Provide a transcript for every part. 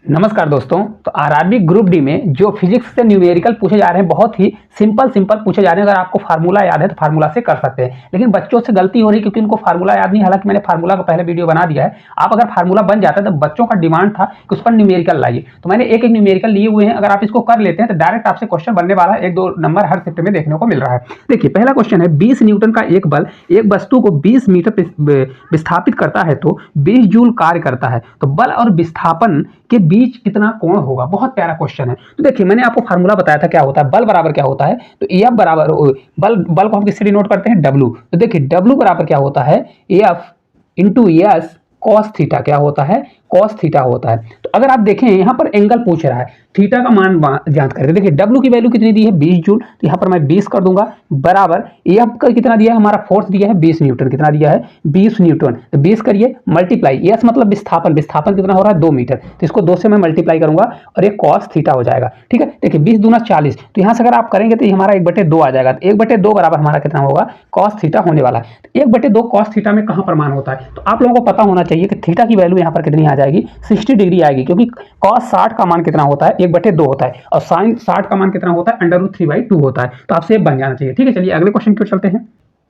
नमस्कार दोस्तों। तो आरआरबी ग्रुप डी में जो फिजिक्स से न्यूमेरिकल पूछे जा रहे हैं बहुत ही सिंपल पूछे जा रहे हैं। अगर आपको फार्मूला याद है तो फार्मूला से कर सकते हैं, लेकिन बच्चों से गलती हो रही है क्योंकि उनको फार्मूला याद नहीं। हालांकि मैंने फार्मूला का पहले वीडियो बना दिया है। आप अगर फार्मूला बन जाता है तो बच्चों का डिमांड था कि उस पर न्यूमेरिकल लाइए, तो मैंने एक एक न्यूमेरिकल लिए हुए हैं। अगर आप इसको कर लेते हैं तो डायरेक्ट आपसे क्वेश्चन बनने वाला है। 1-2 नंबर हर शिफ्ट में देखने को मिल रहा है। देखिए पहला क्वेश्चन है, 20 न्यूटन का एक बल एक वस्तु को 20 मीटर विस्थापित करता है तो 20 जूल कार्य करता है, तो बल और विस्थापन के बीच कितना कोण होगा। बहुत प्यारा क्वेश्चन है। तो देखिए मैंने आपको फार्मूला बताया था क्या होता है, बल बराबर क्या होता है। तो एफ बराबर बल को हम किससे डिनोट करते हैं, डब्ल्यू। तो देखिए डब्ल्यू बराबर क्या होता है, F into S cos theta. क्या होता है, कॉस थीटा होता है। तो अगर आप देखें यहाँ पर एंगल पूछ रहा है, थीटा का मान ज्ञात करके देखिए डब्ल्यू की वैल्यू कितनी दी है 20 जूल, तो यहाँ पर मैं 20 कर दूंगा बराबर एफ का कितना दिया है, हमारा फोर्स दिया है 20 न्यूटन। कितना दिया है 20 न्यूटन, तो 20 करिए मल्टीप्लाई, एस मतलब विस्थापन, विस्थापन कितना हो रहा है 2 मीटर, तो इसको 2 से मैं मल्टीप्लाई करूंगा और एक कॉस थीटा हो जाएगा। ठीक है, देखिए 20 दूना 40, तो यहाँ से अगर आप करेंगे तो हमारा 1/2 आ जाएगा। तो 1/2 बराबर हमारा कितना होगा, कॉस थीटा होने वाला है। 1/2 कॉस थीटा में कहाँ पर मान होता है, तो आप लोगों को पता होना चाहिए कि थीटा की वैल्यू यहाँ पर कितनी आ जाएगी, 60 डिग्री आएगी, क्योंकि कॉस 60 का मान कितना होता है 1/2 होता है और साइन 60 का मान कितना होता है √3/2 होता है। तो आपसे बन जाना चाहिए। ठीक है, चलिए अगले क्वेश्चन की ओर चलते हैं।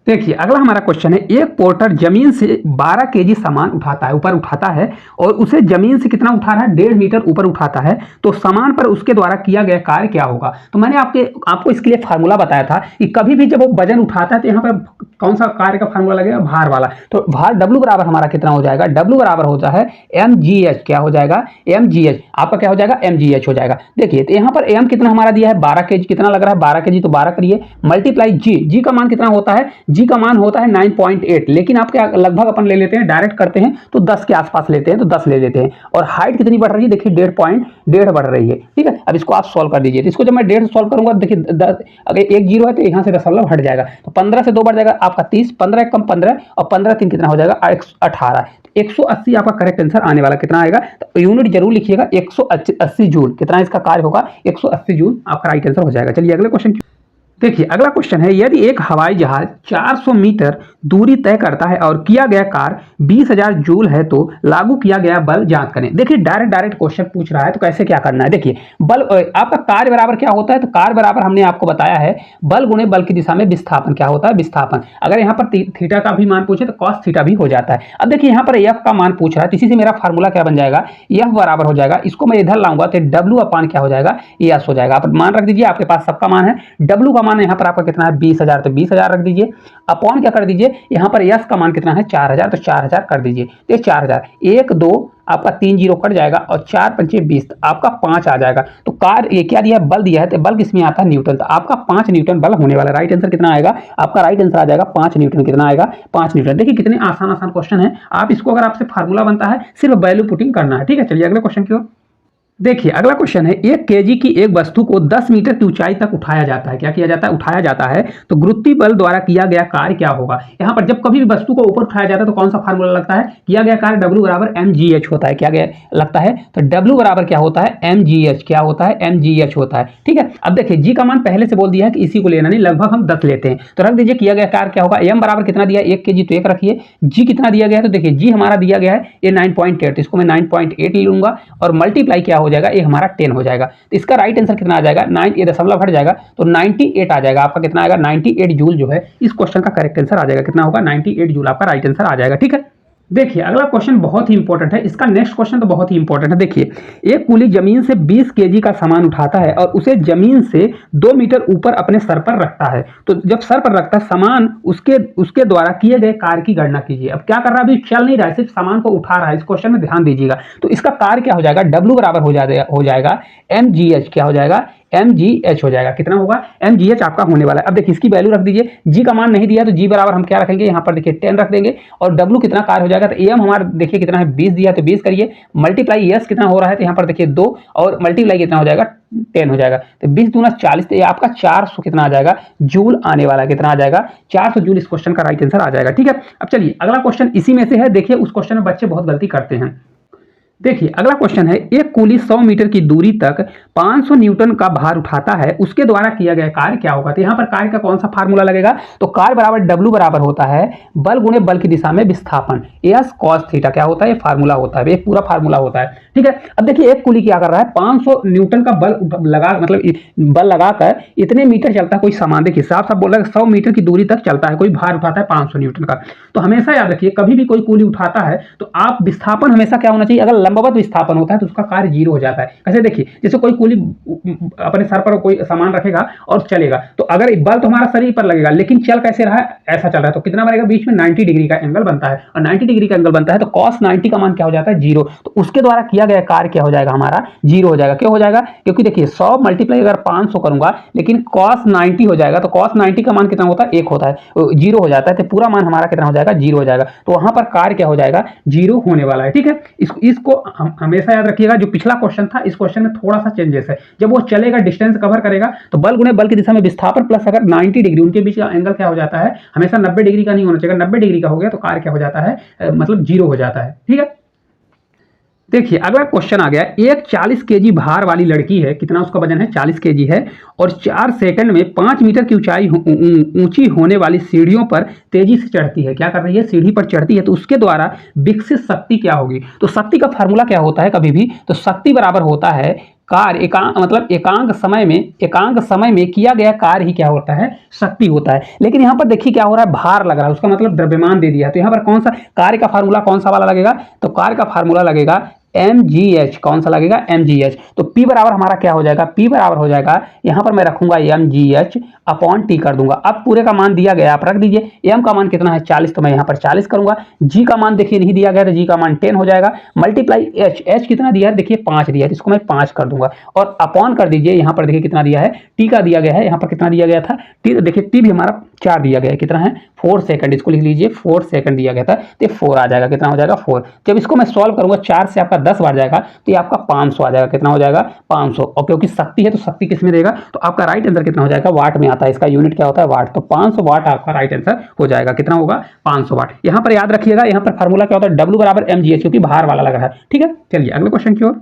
देखिए अगला हमारा क्वेश्चन है, एक पोर्टर जमीन से 12 केजी सामान उठाता है, ऊपर उठाता है और उसे जमीन से कितना उठा रहा है, 1.5 मीटर ऊपर उठाता है, तो सामान पर उसके द्वारा किया गया कार्य क्या होगा। तो मैंने आपको इसके लिए फार्मूला बताया था कि कभी भी जब वो वजन उठाता है तो यहाँ पर कौन सा कार्य का फार्मूला लगेगा, भार वाला। तो भार डब्ल्यू बराबर हमारा कितना हो जाएगा, डब्ल्यू बराबर होता है mgh। क्या हो जाएगा, mgh आपका क्या हो जाएगा, mgh हो जाएगा। देखिए तो यहाँ पर m कितना हमारा दिया है 12 केजी, कितना लग रहा है 12 केजी, तो 12 करिए मल्टीप्लाई g का मान कितना होता है, जी का मान होता है 9.8, लेकिन आप क्या लगभग अपन ले लेते हैं, डायरेक्ट करते हैं तो 10 के आसपास लेते हैं, तो 10 ले लेते हैं। और हाइट कितनी बढ़ रही है, देखिए 1.5 बढ़ रही है। ठीक है, अब इसको आप सॉल्व कर दीजिए। तो इसको जब मैं 1.5 सॉल्व करूंगा, देखिए अगर एक जीरो है तो यहाँ से दशमलव हट जाएगा, तो 15 से 2 बढ़ जाएगा आपका 30, 15 कम 15 और 15 3 कितना हो जाएगा 18। 180 आपका करेक्ट आंसर आने वाला कितना आएगा, तो यूनिट जरूर लिखिएगा 180 जूल। कितना इसका कार्य होगा, 180 जूल आपका राइट आंसर हो जाएगा। चलिए अगले क्वेश्चन। देखिए अगला क्वेश्चन है, यदि एक हवाई जहाज 400 मीटर दूरी तय करता है और किया गया कार्य 20,000 जूल है तो लागू किया गया बल ज्ञात करें। देखिए डायरेक्ट क्वेश्चन पूछ रहा है, तो कैसे क्या करना है। देखिए बल आपका कार्य बराबर क्या होता है, तो कार्य बराबर हमने आपको बताया है बल गुणे बल की दिशा में विस्थापन। क्या होता है, विस्थापन। अगर यहाँ पर थीटा का भी मान पूछे तो कॉस थीटा भी हो जाता है। अब देखिए यहाँ पर एफ का मान पूछ रहा है, इसी से मेरा फार्मूला क्या बन जाएगा, एफ बराबर हो जाएगा, इसको मैं इधर लाऊंगा तो डब्ल्यू अपान क्या हो जाएगा, एस हो जाएगा। आप मान रख दीजिए, आपके पास सबका मान है। डब्ल्यू का मान यहाँ पर आपका कितना है 20,000, तो 20,000 रख दीजिए। अपॉन क्या कर दीजिए, यहाँ पर यस का मान कितना है 4,000, तो 4,000 कर दीजिए। तो 4,000 1 2 आपका 3 जीरो कट जाएगा और 4 पंचे 20, तो आपका 5 आ जाएगा। तो कार्य ये क्या दिया है, बल दिया है, तो बल किसमें आता है, न्यूटन। तो आपका 5 न्यूटन बल होने वाला। राइट आंसर कितना आएगा, आपका राइट आंसर आ जाएगा 5 न्यूटन। कितना आएगा, 5 न्यूटन। देखिए कितने आसान क्वेश्चन है। आप इसको अगर आपसे फार्मूला बनता है सिर्फ वैल्यू पुटिंग करना है। ठीक है, चलिए अगले क्वेश्चन की ओर। देखिए अगला क्वेश्चन है, 1 केजी की एक वस्तु को 10 मीटर की ऊंचाई तक उठाया जाता है। क्या किया जाता है, उठाया जाता है, तो गुरुत्वीय बल द्वारा किया गया कार्य क्या होगा। यहाँ पर जब कभी भी वस्तु को ऊपर उठाया जाता है तो कौन सा फार्मूला लगता है, किया गया कार्य W बराबर mgh होता है। क्या गया लगता है, तो W बराबर क्या होता है, mgh। क्या होता है, mgh होता है। ठीक है, अब देखिए जी का मान पहले से बोल दिया है कि इसी को लेना नहीं, लगभग हम 10 लेते हैं, तो रख दीजिए किया गया कार्य क्या होगा। m बराबर कितना दिया 1 केजी, तो 1 रखिए। जी कितना दिया गया है, तो देखिए जी हमारा दिया गया है ये 9.8, इसको मैं 9.8 ले लूंगा और मल्टीप्लाई क्या हो जाएगा, ये हमारा 10 हो जाएगा। तो इसका राइट आंसर कितना आ जाएगा, 9, ये दशमलव हट जाएगा तो 98 आ जाएगा। आपका कितना आएगा, 98 जूल जो है इस क्वेश्चन का करेक्ट आंसर आ जाएगा। कितना होगा, 98 जूल आपका राइट आंसर आ जाएगा। ठीक है, देखिए अगला क्वेश्चन बहुत ही इंपॉर्टेंट है। इसका नेक्स्ट क्वेश्चन तो बहुत ही इंपॉर्टेंट है। देखिए एक कुली जमीन से 20 केजी का सामान उठाता है और उसे जमीन से 2 मीटर ऊपर अपने सर पर रखता है, तो जब सर पर रखता है सामान उसके द्वारा किए गए कार्य की गणना कीजिए। अब क्या कर रहा है, अभी चल नहीं रहा है, सिर्फ सामान को उठा रहा है। इस क्वेश्चन में ध्यान दीजिएगा। तो इसका कार्य क्या हो जाएगा, डब्ल्यू बराबर हो जाएगा mgh। क्या हो जाएगा, mgh हो जाएगा। कितना होगा, mgh आपका होने वाला है। अब देखिए इसकी वैल्यू रख दीजिए। जी का मान नहीं दिया तो जी बराबर हम क्या रखेंगे, यहाँ पर देखिए 10 रख देंगे और w कितना कार्य हो जाएगा, तो am हमारा देखिए कितना है 20 दिया, तो 20 करिए मल्टीप्लाई s कितना हो रहा है, तो यहाँ पर देखिए 2 और मल्टीप्लाई कितना हो जाएगा 10 हो जाएगा, तो 20 दूना 40, तो ये आपका 400 कितना आ जाएगा, जूल आने वाला। कितना आ जाएगा, 400 जूल इस क्वेश्चन का राइट आंसर आ जाएगा। ठीक है, अब चलिए अगला क्वेश्चन इसी में से है। देखिए उस क्वेश्चन में बच्चे बहुत गलती करते हैं। देखिए अगला क्वेश्चन है, एक कुली 100 मीटर की दूरी तक 500 न्यूटन का भार उठाता है, उसके द्वारा किया गया कार्य क्या होगा। तो यहाँ पर कार्य का कौन सा फार्मूला लगेगा, तो कार्य बराबर W बराबर होता है बल गुणे बल की दिशा में विस्थापन, एस कॉस थीटा क्या होता है, ये फार्मूला होता है, एक पूरा फार्मूला होता है। ठीक है, अब देखिए एक कुली क्या कर रहा है, 500 न्यूटन का बल लगा मतलब बल लगाकर इतने मीटर चलता है कोई सामान। देखिए साफ साफ बोल रहा है 100 मीटर की दूरी तक चलता है, कोई भार उठाता है 500 न्यूटन का। तो हमेशा याद रखिए कभी भी कोई कुली उठाता है तो आप विस्थापन हमेशा क्या होना चाहिए, अगर लंबवत विस्थापन होता है तो उसका कार्य जीरो हो जाता है। कैसे, देखिए जैसे कोई कुली अपने सर पर कोई सामान रखेगा और चलेगा, तो अगर बल तो हमारा शरीर पर लगेगा लेकिन चल कैसे रहा है, ऐसा चल रहा है, तो कितना बनेगा, बीच में 90 डिग्री का एंगल बनता है, और 90 डिग्री का एंगल बनता है तो cos 90 का मान क्या हो जाता है, जीरो। तो उसके द्वारा किया गया कार्य क्या हो जाएगा, हमारा जीरो हो जाएगा। क्यों हो जाएगा, क्योंकि देखिए 100 मल्टीप्लाई अगर 500 करूंगा लेकिन cos 90 हो जाएगा, तो cos 90 का मान कितना होता है, 1 होता है, जीरो हो जाता है, तो पूरा मान हमारा कितना हो जाएगा, जीरो हो जाएगा। तो वहां पर कार्य क्या हो जाएगा, जीरो होने वाला है। ठीक है, इसको हमेशा याद रखिएगा। जो पिछला क्वेश्चन था इस क्वेश्चन में थोड़ा सा चेंजेस है, जब वो चलेगा डिस्टेंस कवर करेगा तो बल गुणे बल की दिशा में विस्थापन प्लस अगर 90 डिग्री उनके बीच का एंगल क्या हो जाता है, हमेशा 90 डिग्री का नहीं होना चाहिए, 90 डिग्री का हो गया तो कार्य क्या हो जाता है, मतलब जीरो हो जाता है। ठीक है, देखिए अगला क्वेश्चन आ गया, एक 40 केजी भार वाली लड़की है, कितना उसका वजन है, 40 केजी है, और 4 सेकंड में 5 मीटर की ऊंचाई ऊंची होने वाली सीढ़ियों पर तेजी से चढ़ती है। क्या कर रही है, सीढ़ी पर चढ़ती है, तो उसके द्वारा विकसित शक्ति क्या होगी। तो शक्ति का फार्मूला क्या होता है कभी भी, तो शक्ति बराबर होता है कार्य मतलब एकांक समय में किया गया कार्य ही क्या होता है, शक्ति होता है। लेकिन यहाँ पर देखिए क्या हो रहा है, भार लग रहा है, उसका मतलब द्रव्यमान दे दिया है। तो यहाँ पर कौन सा कार्य का फार्मूला कौन सा वाला लगेगा, तो कार्य का फार्मूला लगेगा mgh, कौन सा लगेगा, mgh। तो P बराबर हमारा क्या हो जाएगा, P बराबर हो जाएगा, यहां पर मैं रखूंगा mgh अपॉन T कर दूंगा। अब पूरे का मान दिया गया, आप रख दीजिए, m का मान कितना है 40, तो मैं यहां पर 40 करूंगा। g का मान देखिए नहीं दिया गया तो g का मान 10 हो जाएगा, मल्टीप्लाई h कितना दिया है, देखिए 5 दिया है, इसको मैं 5 कर दूंगा, और अपॉन कर दीजिए, यहां पर देखिए कितना दिया है, t का दिया गया है, यहां पर कितना दिया गया था, t, देखिए t भी हमारा 4 दिया गया है, कितना है 4 सेकंड, इसको लिख लीजिए 4 सेकंड दिया गया था, तो 4 आ जाएगा, कितना हो जाएगा 4। जब इसको मैं सॉल्व करूंगा 4 से आपका 10 बार जाएगा तो ये आपका 500 आ जाएगा, कितना हो जाएगा 500। और क्योंकि शक्ति है तो शक्ति किस में देगा, तो आपका राइट आंसर कितना हो जाएगा, वाट में आता है, इसका यूनिट क्या होता है, वाट। तो 500 वाट आपका राइट आंसर हो जाएगा, कितना होगा 500 वाट। यहां पर याद रखिएगा, यहां पर फार्मूला क्या होता है, W बराबर mgh, क्योंकि भार वाला लग रहा है। ठीक है, चलिए अगले क्वेश्चन की ओर।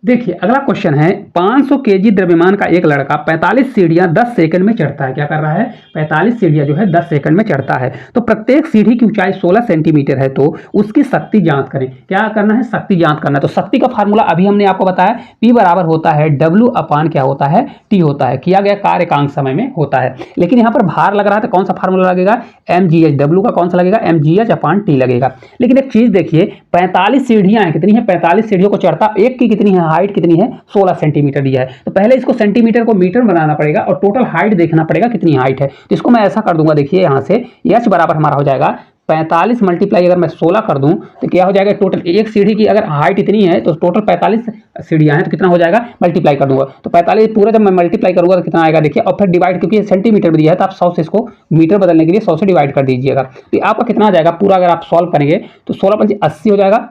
देखिए अगला क्वेश्चन है, 500 केजी द्रव्यमान का एक लड़का 45 सीढ़ियां 10 सेकंड में चढ़ता है। क्या कर रहा है, 45 सीढ़ियां जो है 10 सेकंड में चढ़ता है। तो प्रत्येक सीढ़ी की ऊंचाई 16 सेंटीमीटर है, तो उसकी शक्ति ज्ञात करें। क्या करना है, शक्ति ज्ञात करना है। तो शक्ति का फार्मूला अभी हमने आपको बताया, P बराबर होता है W अपान क्या होता है, T होता है, किया गया कार्य एकांक समय में होता है। लेकिन यहाँ पर भार लग रहा है तो कौन सा फार्मूला लगेगा, mgh, W का कौन सा लगेगा, mgh अपान T लगेगा। लेकिन एक चीज देखिए, 45 सीढ़ियां हैं, कितनी है 45 सीढ़ियों को चढ़ता, एक की कितनी है हाइट, कितनी है 16 सेंटीमीटर दिया है। तो पहले इसको सेंटीमीटर को मीटर बनाना पड़ेगा और टोटल हाइट देखना पड़ेगा कितनी हाइट है। तो इसको मैं ऐसा कर दूंगा, देखिए यहां से h बराबर हमारा हो जाएगा 45 मल्टीप्लाई अगर मैं 16 कर दूं तो क्या हो जाएगा, टोटल एक सीढ़ी की अगर हाइट इतनी है तो टोटल 45 सीढ़ियां हैं, तो कितना हो जाएगा, मल्टीप्लाई कर दूंगा। तो 45 पूरा जब मैं मल्टीप्लाई करूंगा तो कितना आएगा, देखिए, और फिर डिवाइड, क्योंकि सेंटीमीटर में दिया है तो आप 100 से इसको मीटर बदलने के लिए 100 से डिवाइड कर दीजिएगा। तो आपका कितना आ जाएगा, पूरा अगर आप सॉल्व करेंगे तो 16 × 80 हो जाएगा,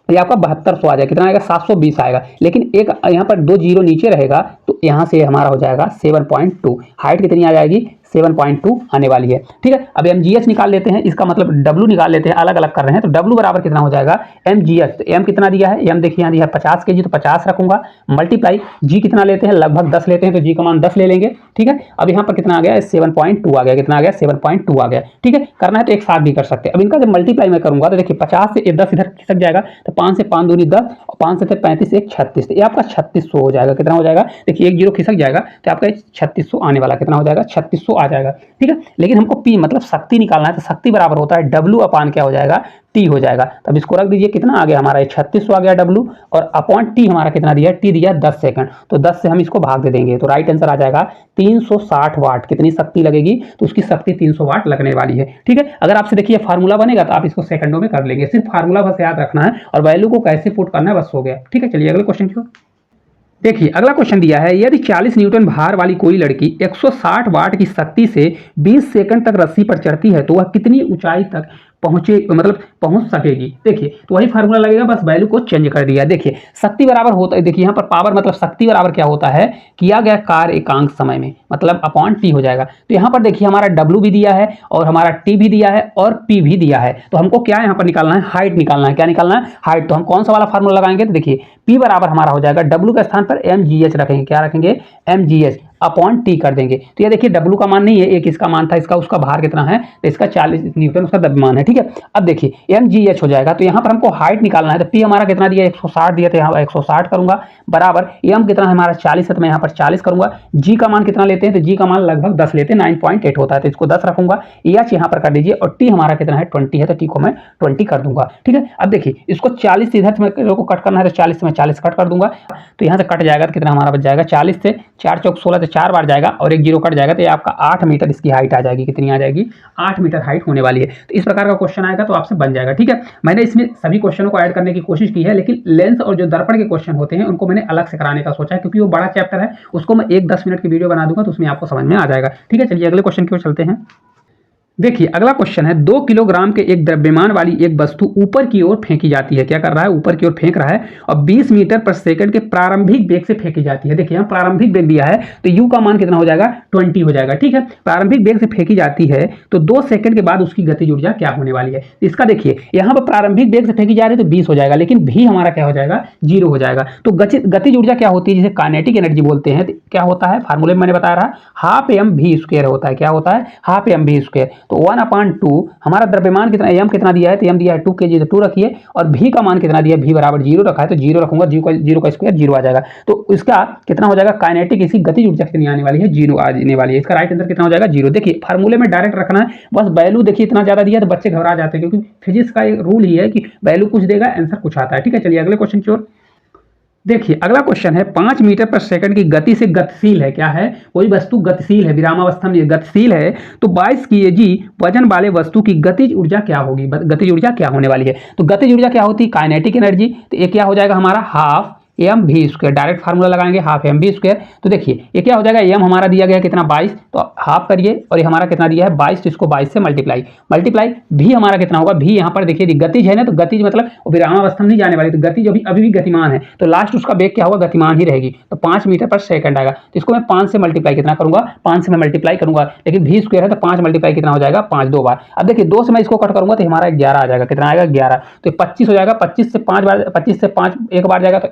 ये आपका 7200 आ जाएगा, कितना आएगा 720 आएगा। लेकिन एक यहाँ पर 2 जीरो नीचे रहेगा तो यहाँ से हमारा हो जाएगा 7.2, हाइट कितनी आ जाएगी 7.2 आने वाली है। ठीक है, अब mgh निकाल लेते हैं, इसका मतलब W निकाल लेते हैं, अलग अलग कर रहे हैं। तो W बराबर कितना हो जाएगा mgh, तो m कितना दिया है, m देखिए यहाँ दिया है 50 केजी, तो 50 रखूंगा, मल्टीप्लाई g कितना लेते हैं, लगभग 10 लेते हैं, तो g का मान 10 ले लेंगे। ठीक है, अब यहाँ पर कितना आ गया, 7.2 आ गया, कितना आ गया 7.2 आ गया। ठीक है, करना है तो एक साथ भी कर सकते हैं। अब इनका जब मल्टीप्लाई मैं करूंगा तो देखिए 50 से 10 इधर खिसक जाएगा, तो 5 से 5 दूनी 10, और 5 से 35 1 36, तो ये आपका 3600 हो जाएगा। कितना हो जाएगा, देखिए एक जीरो खिसक जाएगा तो आपका 3600 आने वाला, कितना हो जाएगा 3600 आ जाएगा। ठीक है, लेकिन हमको P मतलब शक्ति निकालना है, तो शक्ति बराबर होता है W अपान क्या हो जाएगा, T हो जाएगा। तब इसको रख दीजिए, कितना आ गया हमारा 3600 आ गया W, और अपॉन T हमारा कितना दिया, T दिया 10 सेकंड, तो 10 से हम इसको भाग दे देंगे, तो राइट आंसर आ जाएगा 360 वाट। कितनी शक्ति लगेगी, तो उसकी शक्ति 300 वाट लगने वाली है। ठीक है, अगर आपसे देखिए फार्मूला बनेगा तो आप इसको सेकंडों में कर लेंगे, सिर्फ फार्मूला बस याद रखना है और वैल्यू को कैसे पुट करना है, बस हो गया। ठीक है, चलिए अगले क्वेश्चन की ओर। देखिए अगला क्वेश्चन दिया है, यदि 40 न्यूटन भार वाली कोई लड़की 160 वाट की शक्ति से 20 सेकंड तक रस्सी पर चढ़ती है तो वह कितनी ऊंचाई तक पहुंच सकेगी। देखिए तो वही फार्मूला लगेगा, बस वैल्यू को चेंज कर दिया। देखिए शक्ति बराबर होता है, देखिए यहाँ पर पावर मतलब शक्ति बराबर क्या होता है, किया गया कार्य एकांक समय में, मतलब अपॉन टी हो जाएगा। तो यहाँ पर देखिए हमारा डब्ल्यू भी दिया है और हमारा टी भी दिया है और पी भी दिया है। तो हमको क्या यहाँ पर निकालना है, हाइट निकालना है। क्या निकालना है, हाइट। तो हम कौन सा वाला फार्मूला लगाएंगे, तो देखिए पी बराबर हमारा हो जाएगा, डब्ल्यू के स्थान पर एम जी एच रखेंगे। क्या रखेंगे, M G H upon T कर देंगे। तो ये देखिए डब्ल्यू का मान नहीं है, एक इसका मान था, इसका उसका भार कितना है, तो इसका 40 न्यूटन उसका द्रव्यमान है। ठीक है, अब देखिए एम जी एच हो जाएगा। तो यहाँ पर हमको हाइट निकालना है, तो पी हमारा कितना दिया, 160 दिया, तो यहाँ 160 करूंगा बराबर एम कितना है हमारा 40 है, तो मैं यहाँ पर 40 करूंगा। जी का मान कितना लेते हैं, तो जी का मान लगभग 10 लेते हैं, 9.8 होता है, तो इसको 10 रखूंगा। एच यहाँ पर कर दीजिए और टी हमारा कितना है 20 है, तो टी को मैं 20 कर दूंगा। ठीक है, अब देखिए इसको 40 इधर को कट करना है, तो 40 से मैं 40 कट कर दूंगा। तो यहाँ से कट जाएगा तो कितना हमारा बच जाएगा, 40 से 4 चौक 16, तो 4 बार जाएगा और एक जीरो कट जाएगा, तो ये आपका 8 मीटर इसकी हाइट आ जाएगी। कितनी आ जाएगी, 8 मीटर हाइट होने वाली है। तो इस प्रकार का क्वेश्चन आएगा तो आपसे बन जाएगा। ठीक है, मैंने इसमें सभी क्वेश्चनों को ऐड करने की कोशिश की है, लेकिन लेंस और जो दर्पण के क्वेश्चन होते हैं उनको मैंने अलग से कराने का सोचा है, क्योंकि वो बड़ा चैप्टर है, उसको मैं 1-10 मिनट की वीडियो बना दूंगा, तो उसमें आपको समझ में आ जाएगा। ठीक है, चलिए अगले क्वेश्चन की ओर चलते हैं। देखिए अगला क्वेश्चन है, 2 किलोग्राम के एक द्रव्यमान वाली एक वस्तु ऊपर की ओर फेंकी जाती है। क्या कर रहा है, ऊपर की ओर फेंक रहा है और 20 मीटर पर सेकंड के प्रारंभिक वेग से फेंकी जाती है। देखिए यहाँ प्रारंभिक वेग दिया है, तो यू का मान कितना हो जाएगा, 20 हो जाएगा। ठीक है, प्रारंभिक वेग से फेंकी जाती है तो 2 सेकंड के बाद उसकी गतिज ऊर्जा क्या होने वाली है। इसका देखिए यहाँ पर प्रारंभिक वेग से फेंकी जा रही है तो 20 हो जाएगा, लेकिन भी हमारा क्या हो जाएगा, 0 हो जाएगा। तो गतिज ऊर्जा क्या होती है, जिसे काइनेटिक एनर्जी बोलते हैं। क्या होता है, फार्मूले में मैंने बताया रहा, हाफ एम वी स्क्वायर होता है। क्या होता है, हाफ एम वी स्क्वायर। तो 1/2 हमारा द्रव्यमान कितना, एम कितना दिया है, तो एम दिया है 2 kg, तो 2 रखिए, और भी का मान कितना दिया है, भी बराबर 0 रखा है, तो 0 रखूंगा, जीरो का स्क्वायर 0 आ जाएगा। तो इसका कितना हो जाएगा, काइनेटिक इसकी गतिज ऊर्जा कितनी आने वाली है, 0 आने वाली है। इसका राइट आंसर कितना हो जाएगा, 0। देखिए फार्मूले में डायरेक्ट रखना है, बस वैल्यू देखिए इतना ज्यादा दिया तो बच्चे घबरा जाते हैं, क्योंकि फिजिक्स का एक रूल ही है कि वैल्यू कुछ देगा, आंसर कुछ आता है। ठीक है, चलिए अगले क्वेश्चन की ओर। देखिए अगला क्वेश्चन है, 5 मीटर पर सेकंड की गति से गतिशील है। क्या है, कोई वस्तु गतिशील है, विरामावस्था में गतिशील है, तो 22 kg वजन वाले वस्तु की गतिज ऊर्जा क्या होगी, गतिज ऊर्जा क्या होने वाली है। तो गतिज ऊर्जा क्या होती है, काइनेटिक एनर्जी। तो ये क्या हो जाएगा हमारा, half M V square, direct formula लगाएंगे, हाफ एम वी स्क्वायर। तो देखिए ये क्या हो जाएगा, एम हमारा दिया गया कितना 22, तो हाफ करिए, और ये हमारा कितना दिया है 22, तो इसको 22 से मल्टीप्लाई भी हमारा कितना होगा, भी यहाँ पर देखिए गतिज है ना, तो गतिज मतलब विरामावस्था में नहीं जाने वाली, तो गतिज अभी भी गतिमान है, तो लास्ट उसका वेग क्या होगा, गतिमान ही रहेगी। तो 5 मीटर पर सेकंड आएगा, तो इसको मैं 5 से मल्टीप्लाई कितना करूंगा, 5 से मैं मल्टीप्लाई करूंगा, लेकिन भी स्क्वायर है तो 5 मल्टीप्लाई कितना हो जाएगा, 5 2 बार। अब देखिए 2 से मैं इसको कट करूंगा तो हमारा 11 आ जाएगा। कितना आएगा, 11। तो 25 हो जाएगा, 25 से 5 बार, 25 से 5 एक बार जाएगा तो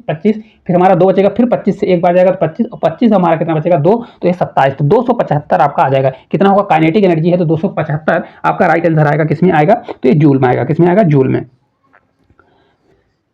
25, फिर हमारा 2 बचेगा, फिर 25 से एक बार जाएगा तो 25, और 25 हमारा कितना बचेगा 2, तो ये 27, तो 275 आपका आ जाएगा। कितना होगा, काइनेटिक एनर्जी है तो 275 आपका राइट आंसर आएगा। किसमें आएगा, तो ये जूल में आएगा। किसमें आएगा, जूल में।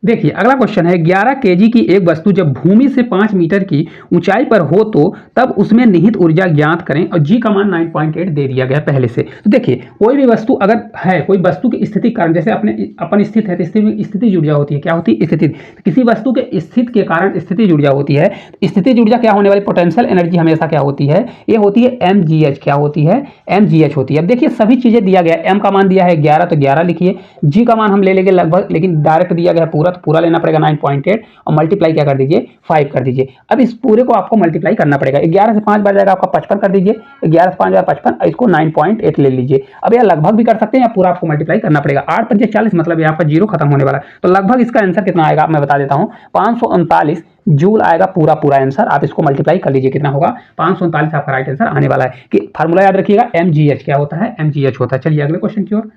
देखिए अगला क्वेश्चन है, 11 kg की एक वस्तु जब भूमि से 5 मीटर की ऊंचाई पर हो तो तब उसमें निहित ऊर्जा ज्ञात करें, और जी का मान 9.8 दे दिया गया पहले से। तो देखिए कोई भी वस्तु अगर है, कोई वस्तु की स्थिति कारण, जैसे अपन स्थित है तो स्थिति ऊर्जा होती है। क्या होती है, स्थिति। किसी वस्तु के स्थित के कारण स्थिति ऊर्जा होती है। स्थिति ऊर्जा क्या होने वाली, पोटेंशियल एनर्जी हमेशा क्या होती है, ये होती है mgh। क्या होती है, mgh होती है। अब देखिए सभी चीजें दिया गया, m का मान दिया है 11, तो 11 लिखिए, g का मान हम ले लेंगे लगभग, लेकिन डायरेक्ट दिया गया पूरा, तो पूरा लेना पड़ेगा 9.8, और मल्टीप्लाई क्या कर दीजिए, 5 कर दीजिए। अब इस पूरे को आपको मल्टीप्लाई करना पड़ेगा, 11 से 5 बार जाएगा आपका 55 कर दीजिए, 11 से 5 बार 55, इसको 9.8 ले लीजिए। अब यह लगभग भी कर सकते हैं या पूरा आपको मल्टीप्लाई करना पड़ेगा। 8 पंजे 40, मतलब यहाँ पर 0 खत्म होने वाला है, तो लगभग इसका आंसर कितना आएगा मैं बता देता हूँ, 539 जूल आएगा पूरा आंसर। आप इसको मल्टीप्लाई कर लीजिए, कितना होगा, 539 आपका राइट आंसर आने वाला है। कि फार्मूला याद रखिएगा, mgh। क्या होता है, mgh होता है। चलिए अगले क्वेश्चन की ओर।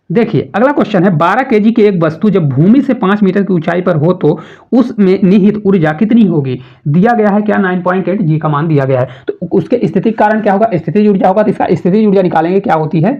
देखिए अगला क्वेश्चन है, 12 kg की एक वस्तु जब भूमि से 5 मीटर की ऊंचाई पर हो तो उसमें निहित ऊर्जा कितनी होगी। दिया गया है क्या, 9.8, जी का मान दिया गया है। तो उसके स्थिति कारण क्या होगा, स्थिति ऊर्जा होगा, तो इसका स्थिति ऊर्जा निकालेंगे, क्या होती है,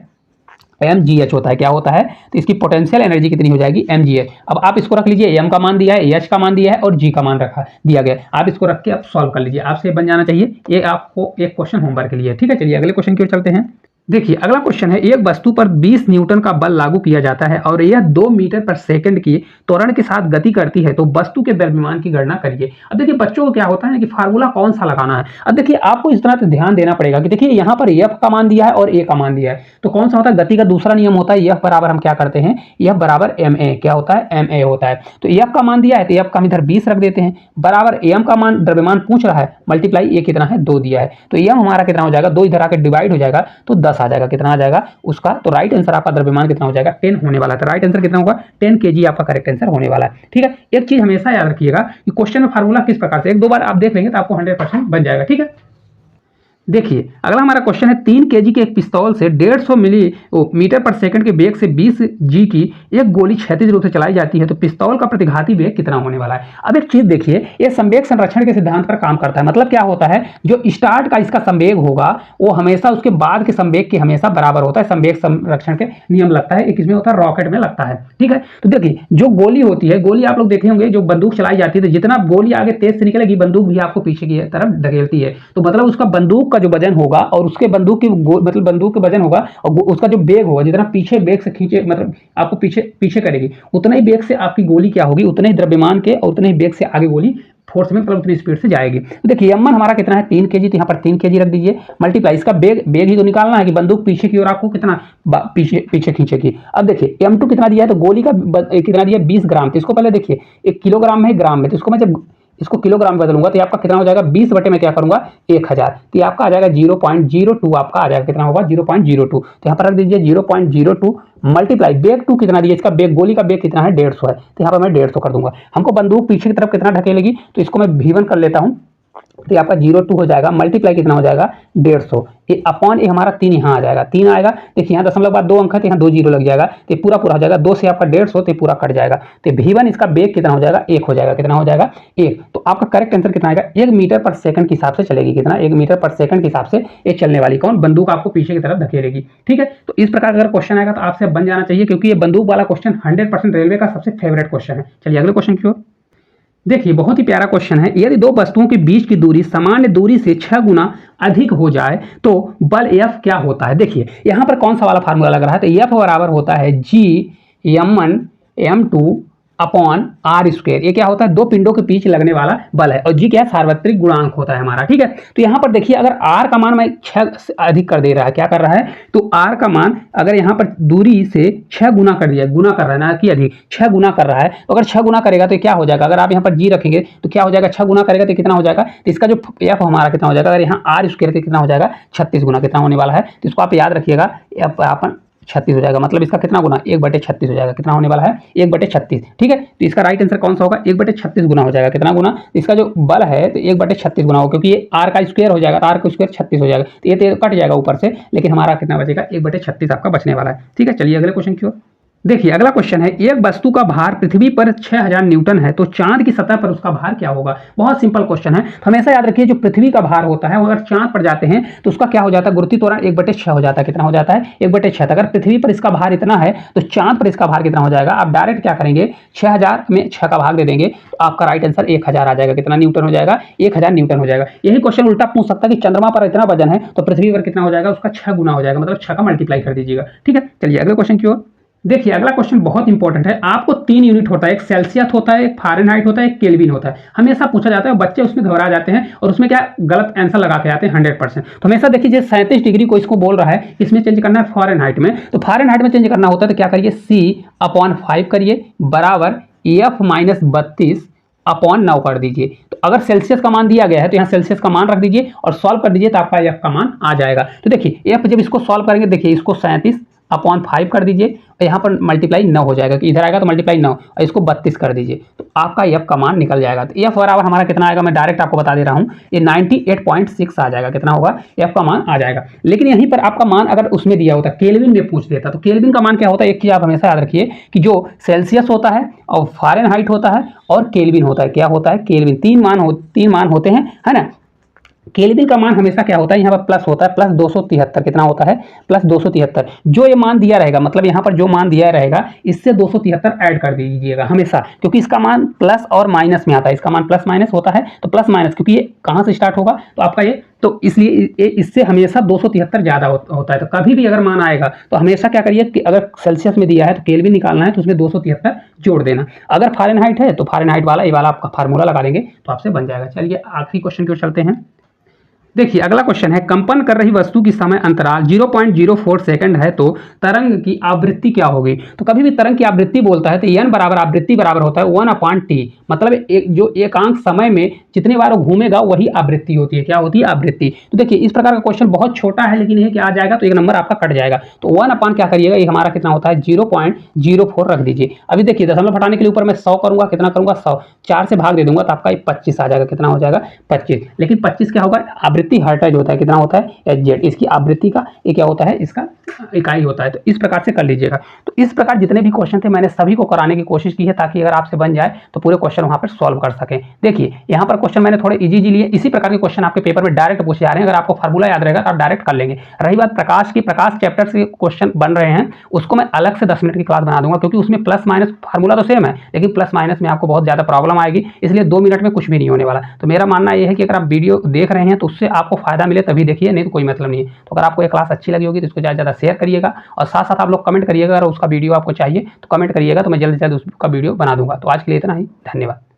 mgh होता है। क्या होता है, तो इसकी पोटेंशियल एनर्जी कितनी हो जाएगी, mgh। अब आप इसको रख लीजिए, m का मान दिया है, h का मान दिया है, और g का मान रखा दिया गया है। आप इसको रख के आप सॉल्व कर लीजिए, आपसे बन जाना चाहिए। ये आपको एक क्वेश्चन होमवर्क के लिए। ठीक है, चलिए अगले क्वेश्चन की ओर चलते हैं। देखिए अगला क्वेश्चन है, एक वस्तु पर 20 न्यूटन का बल लागू किया जाता है और यह 2 मीटर पर सेकंड की त्वरण के साथ गति करती है, तो वस्तु के द्रव्यमान की गणना करिए। अब देखिए बच्चों को क्या होता है कि फार्मूला कौन सा लगाना है। अब देखिए आपको इस तरह से ध्यान देना पड़ेगा कि देखिए यहाँ पर एफ का मान दिया है और ए का मान दिया है, तो कौन सा होता है, गति का दूसरा नियम होता है, एफ बराबर हम क्या करते हैं, एफ बराबर एम ए। क्या होता है, एम ए होता है। तो एफ का मान दिया है तो एफ का हम इधर 20 रख देते हैं, बराबर एम का मान द्रव्यमान पूछ रहा है, मल्टीप्लाई ये कितना है 2 दिया है, तो m हमारा कितना हो जाएगा 2 इधर आकर डिवाइड हो जाएगा तो 10 आ जाएगा, कितना आ जाएगा उसका। तो राइट आंसर आपका द्रव्यमान कितना हो जाएगा 10 होने वाला है। तो राइट आंसर कितना होगा 10 kg आपका करेक्ट आंसर होने वाला है। ठीक है, एक चीज हमेशा याद रखिएगा कि क्वेश्चन में फार्मूला किस प्रकार से, एक दो बार आप देख लेंगे तो आपको 100% बन जाएगा। ठीक है, देखिए अगला हमारा क्वेश्चन है 3 केजी के एक पिस्तौल से 150 मीटर पर सेकंड के वेग से 20 जी की एक गोली क्षैतिज रूप से चलाई जाती है तो पिस्तौल का प्रतिघाती वेग कितना होने वाला है। अब एक चीज देखिए, ये संवेग संरक्षण के सिद्धांत पर काम करता है। मतलब क्या होता है, जो स्टार्ट का इसका संवेग होगा वो हमेशा उसके बाद के संवेग के हमेशा बराबर होता है। संवेग संरक्षण के नियम लगता है, एक इसमें होता है रॉकेट में लगता है। ठीक है, तो देखिए जो गोली होती है, गोली आप लोग देखे होंगे जो बंदूक चलाई जाती है तो जितना गोली आगे तेज से निकलेगी बंदूक भी आपको पीछे की तरफ धकेलती है। तो मतलब उसका बंदूक का जो वजन होगा और उसके बंदूक की मतलब बंदूक का वजन होगा और उसका जो बेग होगा, जितना पीछे बेग से खींचे मतलब आपको पीछे पीछे करेगी उतना ही बेग से आपकी गोली क्या होगी, उतने ही द्रव्यमान के और उतने ही बेग से आगे गोली फोर्स में मतलब उतनी स्पीड से जाएगी। तो देखिए यमन हमारा कितना है 3 kg, तो यहाँ पर 3 kg रख दीजिए मल्टीप्लाई इसका बेग ही तो निकालना है कि बंदूक पीछे की ओर आपको कितना पीछे खींचेगी। अब देखिए m2 कितना दिया है, तो गोली का कितना दिया 20 ग्राम, तो इसको पहले देखिए 1 किलोग्राम में ग्राम में, तो इसको मैं जब इसको किलोग्राम में बदलूंगा तो आपका कितना हो जाएगा 20 बटे में क्या करूंगा 1000, तो ये आपका आ जाएगा 0.02 आपका आ जाएगा, कितना होगा 0.02। तो यहाँ पर रख दीजिए 0.02 मल्टीप्लाई बेग 2 कितना दिया, इसका बेग गोली का बेग कितना है 150 है, तो यहाँ पर मैं 150 कर दूंगा। हमको बंदूक पीछे की तरफ कितना ढकेलेगी, तो इसको मैं V1 कर लेता हूँ, तो आपका 0.2 हो जाएगा मल्टीप्लाई कितना हो जाएगा 150, ये अपॉन ये हमारा 3 यहाँ आ जाएगा, 3 आएगा। देखिए यहाँ दशमलव बाद 2 अंक है तो यहाँ 2 जीरो लग जाएगा, तो पूरा हो जाएगा 2 से आपका 150 तो पूरा कट जाएगा। तो V1 इसका बेग कितना हो जाएगा 1 हो जाएगा, कितना हो जाएगा 1। तो आपका करेक्ट आंसर कितना आएगा 1 मीटर पर सेकंड के हिसाब से चलेगी, कितना 1 मीटर पर सेकंड के हिसाब से ये चलने वाली कौन बंदूक आपको पीछे की तरफ धकेलेगी। ठीक है, तो इस प्रकार अगर क्वेश्चन आएगा तो आपसे बन जाना चाहिए, क्योंकि ये बंदूक वाला क्वेश्चन 100% रेलवे का सबसे फेवरेट क्वेश्चन है। चलिए अगले क्वेश्चन की ओर देखिए, बहुत ही प्यारा क्वेश्चन है। यदि दो वस्तुओं के बीच की दूरी सामान्य दूरी से 6 गुना अधिक हो जाए तो बल F क्या होता है। देखिए यहां पर कौन सा वाला फार्मूला लग रहा है, तो F बराबर होता है G m1 upon are square. ये क्या होता है, दो पिंडों के बीच लगने वाला बल है, और जी क्या है सार्वत्रिक गुणांक होता है हमारा। ठीक है, तो यहाँ पर देखिए अगर आर का मान मैं 6 से अधिक कर दे रहा है, क्या कर रहा है, तो आर का मान अगर यहाँ पर दूरी से 6 गुना कर दिया, गुना कर रहा है ना कि अधिक 6 गुना कर रहा है, तो अगर 6 गुना करेगा तो क्या हो जाएगा, अगर आप यहाँ पर जी रखेंगे तो क्या हो जाएगा 6 गुना करेगा तो कितना हो जाएगा, तो इसका जो एफ हमारा कितना हो जाएगा, अगर यहाँ आर स्क्वायर कितना हो जाएगा 36 गुना कितना होने वाला है, तो इसको आप याद रखिएगा अपन 36 हो जाएगा, मतलब इसका कितना गुना 1/36 हो जाएगा, कितना होने वाला है 1/36। ठीक है, तो इसका राइट आंसर कौन सा होगा 1/36 गुना हो जाएगा, कितना गुना, इसका जो बल है तो 1/36 गुना होगा, क्योंकि ये आर का स्क्वायर हो जाएगा, आर का स्क्वायर 36 हो जाएगा, तो ये कट जाएगा ऊपर से, लेकिन हमारा कितना बचेगा 1/36 आपका बचने वाला है। ठीक है, चलिए अगले क्वेश्चन की ओर देखिए। अगला क्वेश्चन है, एक वस्तु का भार पृथ्वी पर 6000 न्यूटन है तो चांद की सतह पर उसका भार क्या होगा। बहुत सिंपल क्वेश्चन है, तो हमेशा याद रखिए जो पृथ्वी का भार होता है वो अगर चांद पर जाते हैं तो उसका क्या हो जाता है, गुरुत्व त्वरण 1/6 हो जाता है, कितना हो जाता है 1/6। अगर पृथ्वी पर इसका भार इतना है तो चांद पर इसका भार कितना हो जाएगा, आप डायरेक्ट क्या करेंगे 6000 में 6 का भाग दे देंगे तो आपका राइट आंसर 1000 आ जाएगा, कितना न्यूटन हो जाएगा 1000 न्यूटन हो जाएगा। यही क्वेश्चन उल्टा पूछ सकता है कि चंद्रमा पर इतना वजन है तो पृथ्वी पर कितना हो जाएगा, उसका 6 गुना हो जाएगा, मतलब 6 का मल्टीप्लाई कर दीजिएगा। ठीक है, चलिए अगले क्वेश्चन की ओर देखिए। अगला क्वेश्चन बहुत इंपॉर्टेंट है, आपको 3 यूनिट होता है, एक सेल्सियस होता है, एक फारेनहाइट होता है, एक केल्विन होता है। हमेशा पूछा जाता है, बच्चे उसमें घबरा जाते हैं और उसमें क्या गलत आंसर लगा के आते हैं 100%। तो हमेशा देखिए 37 डिग्री को इसको बोल रहा है, इसमें चेंज करना है फारेनहाइट में, तो फारेनहाइट में चेंज करना होता है तो क्या करिए C/5 करिए बराबर F-32 अपॉन 9 कर दीजिए। तो अगर सेल्सियस का मान दिया गया है तो यहाँ सेल्सियस का मान रख दीजिए और सॉल्व कर दीजिए तो आपका एफ का मान आ जाएगा। तो देखिए एफ जब इसको सॉल्व करेंगे, देखिए इसको 37/5 कर दीजिए और यहाँ पर मल्टीप्लाई 9 हो जाएगा, कि इधर आएगा तो मल्टीप्लाई 9 और इसको 32 कर दीजिए तो आपका एफ का मान निकल जाएगा। तो एफ बराबर हमारा कितना आएगा, मैं डायरेक्ट आपको बता दे रहा हूँ, ये 98.6 आ जाएगा, कितना होगा एफ का मान आ जाएगा। लेकिन यहीं पर आपका मान अगर उसमें दिया होता, केल्विन में पूछ देता, तो केल्विन का मान क्या होता है, एक चीज आप हमेशा याद रखिए कि जो सेल्सियस होता है और फारेनहाइट होता है और केल्विन होता है, क्या होता है केल्विन, तीन मान होते हैं, है ना। केल्विन का मान हमेशा क्या होता है, यहाँ पर प्लस होता है, प्लस 273, कितना होता है प्लस 273। जो ये मान दिया रहेगा, मतलब यहाँ पर जो मान दिया रहेगा इससे 273 ऐड कर दीजिएगा हमेशा, क्योंकि इसका मान प्लस और माइनस में आता है, इसका मान प्लस माइनस होता है तो प्लस माइनस, क्योंकि ये कहाँ से स्टार्ट होगा तो आपका ये, तो इसलिए इससे हमेशा 273 ज्यादा होता है। तो कभी भी अगर मान आएगा तो हमेशा क्या करिए कि अगर सेल्सियस में दिया है तो केल्विन निकालना है तो उसमें 273 जोड़ देना। अगर फारेनहाइट है तो फारेनहाइट वाला ये वाला आपका फार्मूला लगा देंगे तो आपसे बन जाएगा। चलिए आखिरी क्वेश्चन की ओर चलते हैं। देखिए अगला क्वेश्चन है, कंपन कर रही वस्तु की समय अंतराल 0.04 सेकंड है तो तरंग की आवृत्ति क्या होगी। तो कभी भी तरंग की आवृत्ति बोलता है तो n बराबर आवृत्ति बराबर होता है 1/t, मतलब जो एकांक समय में जितनी बार वो घूमेगा वही आवृत्ति होती है। क्या होती है? आवृत्ति। तो देखिए इस प्रकार का क्वेश्चन बहुत छोटा है, लेकिन ये कि आ जाएगा तो एक नंबर आपका कट जाएगा। तो 1 क्या करिएगा, ये हमारा कितना होता है 0.04 रख दीजिए। अभी देखिए दशमलव हटाने के लिए ऊपर मैं 100 करूंगा, कितना करूंगा 100, 4 से भाग दे दूंगा तो आपका 25 आ जाएगा। कितना हो जाएगा? 25। लेकिन 25 क्या होगा? आवृत्ति हर्ट्ज होता है। कितना होता है? एच, इसकी आवृत्ति का ये क्या होता है? इसका इकाई होता है। तो इस प्रकार से कर लीजिएगा। तो इस प्रकार जितने भी क्वेश्चन थे मैंने सभी को कराने की कोशिश की है, ताकि अगर आपसे बन जाए तो पूरे क्वेश्चन वहां पर सॉल्व कर सकें। देखिए यहाँ पर क्वेश्चन मैंने थोड़े इजी लिए, इसी प्रकार के क्वेश्चन आपके पेपर में डायरेक्ट पूछे जा रहे हैं। अगर आपको फार्मूला याद रहेगा तो आप डायरेक्ट कर लेंगे। रही बात प्रकाश की, प्रकाश चैप्टर से क्वेश्चन बन रहे हैं, उसको मैं अलग से 10 मिनट की क्लास बना दूंगा, क्योंकि उसमें प्लस माइनस फार्मूला तो सेम है, लेकिन प्लस माइनस में आपको बहुत ज्यादा प्रॉब्लम आएगी, इसलिए 2 मिनट में कुछ भी नहीं होने वाला। तो मेरा मानना यह है कि अगर आप वीडियो देख रहे हैं तो उससे आपको फायदा मिले तभी देखिए, नहीं तो कोई मतलब नहीं है। तो अगर आपको ये क्लास अच्छी लगी होगी तो इसको ज़्यादा शेयर करिएगा, और साथ साथ आप लोग कमेंट करिएगा। अगर उसका वीडियो आपको चाहिए तो कमेंट करिएगा, तो मैं जल्द से जल्द उसका वीडियो बना दूंगा। तो आज के लिए इतना ही, धन्यवाद।